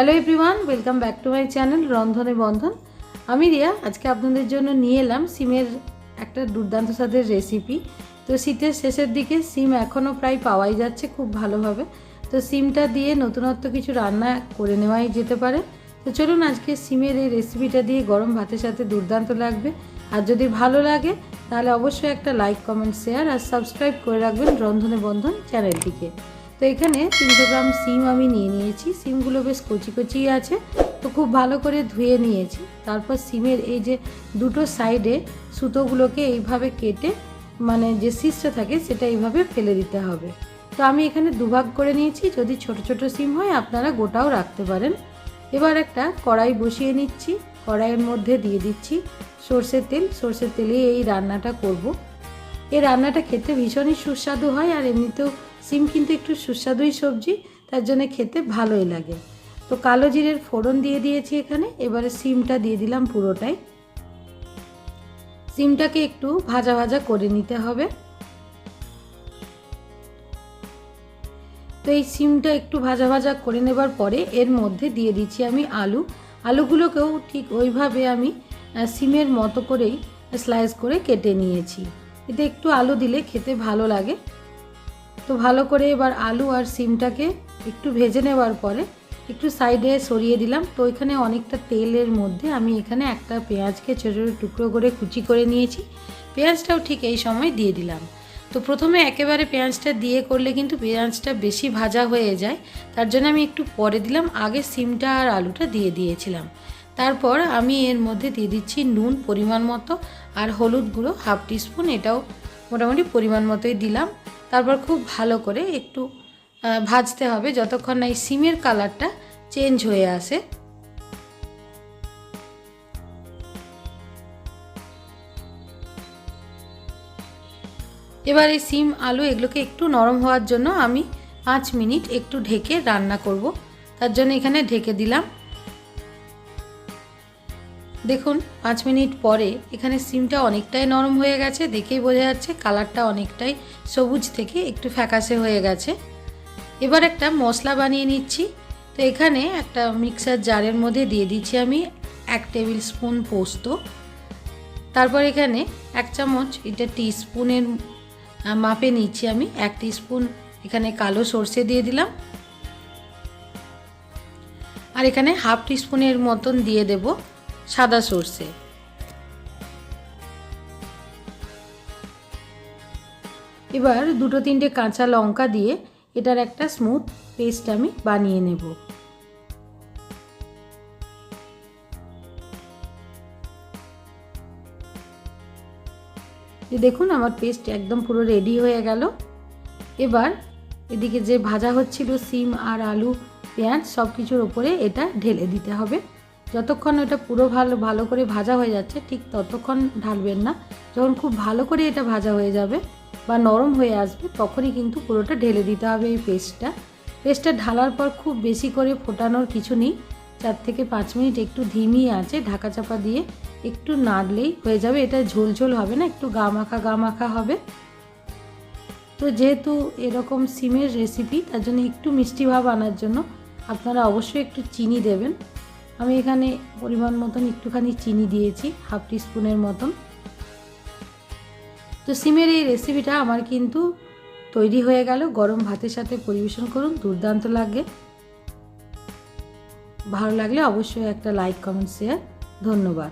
Hello everyone, welcome back to my channel Rondhone Bondhon. আমি রিয়া। আজকে আপনাদের জন্য নিয়ে এলাম সিমের একটা দুর্দান্ত স্বাদের রেসিপি। তো শীতের শেষের দিকে সিম এখনও প্রায় পাওয়াই যাচ্ছে খুব ভালোভাবে। তো সিমটা দিয়ে নতুনত্ব কিছু রান্না করে নেওয়াই যেতে পারে। তো চলুন আজকে সিমের এই রেসিপিটা দিয়ে গরম ভাতের সাথে দুর্দান্ত লাগবে। আর যদি ভালো লাগে তাহলে অবশ্যই একটা লাইক, কমেন্ট, শেয়ার আর সাবস্ক্রাইব করে রাখবেন রন্ধনে বন্ধন চ্যানেলটিকে। তো এখানে 300 গ্রাম সিম আমি নিয়েছি। সিমগুলো বেশ কচি কচি আছে, তো খুব ভালো করে ধুয়ে নিয়েছি। তারপর সিমের এই যে দুটো সাইডে সুতোগুলোকে এইভাবে কেটে মানে যে শীষটা থাকে সেটা এইভাবে ফেলে দিতে হবে। তো আমি এখানে দুভাগ করে নিয়েছি। যদি ছোট ছোট সিম হয় আপনারা গোটাও রাখতে পারেন। এবার একটা কড়াই বসিয়ে নিচ্ছি। কড়াইয়ের মধ্যে দিয়ে দিচ্ছি সর্ষের তেল। সর্ষের তেলে এই রান্নাটা করব। এই রান্নাটা খেতে ভীষণই সুস্বাদু হয়, আর এমনিতেও সিম কিন্তু একটু সুস্বাদুই সবজি, তার জন্য খেতে ভালোই লাগে। তো কালো জিরের ফোড়ন দিয়ে দিয়েছি এখানে। এবারে সিমটা দিয়ে দিলাম পুরোটাই। সিমটাকে একটু ভাজা ভাজা করে নিতে হবে। তো এই সিমটা একটু ভাজা ভাজা করে নেবার পরে এর মধ্যে দিয়ে দিচ্ছি আমি আলু। আলুগুলোকেও ঠিক ওইভাবে আমি সিমের মতো করেই স্লাইস করে কেটে নিয়েছি। এতে একটু আলু দিলে খেতে ভালো লাগে। তো ভালো করে এবার আলু আর সিমটাকে একটু ভেজে নেওয়ার পরে একটু সাইডে সরিয়ে দিলাম। তো এখানে অনেকটা তেলের মধ্যে আমি এখানে একটা পেঁয়াজকে ছোটো ছোটো টুকরো করে কুচি করে নিয়েছি। পেঁয়াজটাও ঠিক এই সময় দিয়ে দিলাম। তো প্রথমে একেবারে পেঁয়াজটা দিয়ে করলে কিন্তু পেঁয়াজটা বেশি ভাজা হয়ে যায়, তার জন্য আমি একটু পরে দিলাম। আগে সিমটা আর আলুটা দিয়ে দিয়েছিলাম। তারপর আমি এর মধ্যে দিয়ে দিচ্ছি নুন পরিমাণ মতো, আর হলুদ গুঁড়ো 1/2 টিস্পুন, এটাও মোটামুটি পরিমাণ মতোই দিলাম। তারপর খুব ভালো করে একটু ভাজতে হবে যতক্ষণ না এই সিমের কালারটা চেঞ্জ হয়ে আসে। এবার এই সিম আলু এগুলোকে একটু নরম হওয়ার জন্য আমি 5 মিনিট একটু ঢেকে রান্না করব। তার জন্য এখানে ঢেকে দিলাম। দেখুন 5 মিনিট পরে এখানে সিমটা অনেকটাই নরম হয়ে গেছে, দেখেই বোঝা যাচ্ছে কালারটা অনেকটাই সবুজ থেকে একটু ফ্যাকাশে হয়ে গেছে। এবার একটা মশলা বানিয়ে নিচ্ছি। তো এখানে একটা মিক্সার জারের মধ্যে দিয়ে দিচ্ছি আমি 1 টেবিল স্পুন পোস্ত। তারপর এখানে 1 চামচ, এটা টিস্পুনের মাপে নিচ্ছি আমি, 1 টিস্পুন এখানে কালো সর্ষে দিয়ে দিলাম। আর এখানে 1/2 টিস্পুনের মতন দিয়ে দেব সাদা সর্ষে। এবার 2-3টে কাঁচা লঙ্কা দিয়ে এটার একটা স্মুথ পেস্ট আমি বানিয়ে নেব। দেখুন আমার পেস্ট একদম পুরো রেডি হয়ে গেল। এবার এদিকে যে ভাজা হচ্ছিল সিম আর আলু পেঁয়াজ সব কিছুর ওপরে এটা ঢেলে দিতে হবে। যতক্ষণ এটা পুরো ভালো করে ভাজা হয়ে যাচ্ছে ঠিক ততক্ষণ ঢালবেন না। যখন খুব ভালো করে এটা ভাজা হয়ে যাবে বা নরম হয়ে আসবে তখনই কিন্তু পুরোটা ঢেলে দিতে হবে এই পেস্টটা ঢালার পর খুব বেশি করে ফোটানোর কিছু নেই। 4 থেকে 5 মিনিট একটু ধিমি আঁচে ঢাকা চাপা দিয়ে একটু নাড়লেই হয়ে যাবে। এটা ঝোল হবে না, একটু গা মাখা হবে। তো যেহেতু এরকম সিমের রেসিপি, তার জন্য একটু মিষ্টি ভাব আনার জন্য আপনারা অবশ্যই একটু চিনি দেবেন। আমি এখানে পরিমাণ মতন একটুখানি চিনি দিয়েছি, 1/2 টিস্পুনের মতন। তো সিমের এই রেসিপিটা আমার কিন্তু তৈরি হয়ে গেল। গরম ভাতের সাথে পরিবেশন করুন, দুর্দান্ত লাগে। ভালো লাগলে অবশ্যই একটা লাইক, কমেন্ট, শেয়ার। ধন্যবাদ।